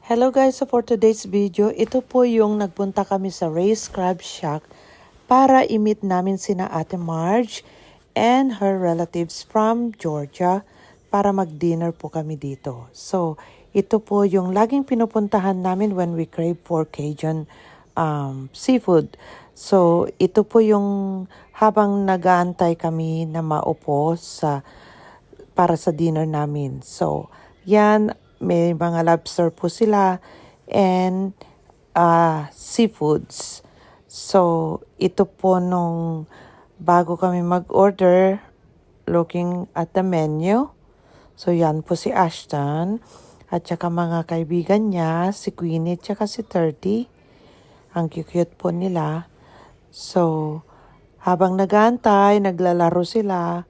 Hello guys, so for today's video, ito po yung nagpunta kami sa Ray's Crab Shack para i-meet namin sina Ate Marge and her relatives from Georgia para mag-dinner po kami dito. So, ito po yung laging pinupuntahan namin when we crave for Cajun seafood. So, ito po yung habang nag-aantay kami na maupo para sa dinner namin. So, yan, may mga lobster po sila and seafoods. So, ito po nung bago kami mag-order, looking at the menu. So, yan po si Ashton at saka mga kaibigan niya, si Queenie at saka si 30. Ang cute po nila. So, habang nag-aantay, naglalaro sila,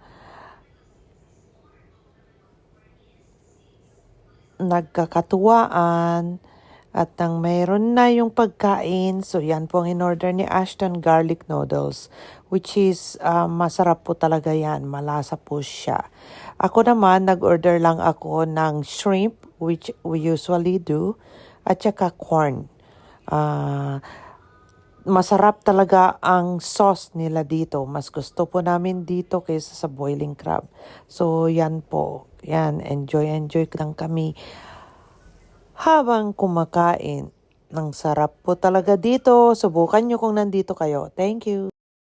nagkakatuwaan at nang mayroon na yung pagkain. So yan po ang in-order ni Ashton, garlic noodles, which is masarap po talaga yan, malasa po siya. Ako naman, nag-order lang ako ng shrimp, which we usually do, at saka corn. Masarap talaga ang sauce nila dito. Mas gusto po namin dito kaysa sa boiling crab. So, yan po. Yan, enjoy lang kami habang kumakain. Ang sarap po talaga dito. Subukan nyo kung nandito kayo. Thank you.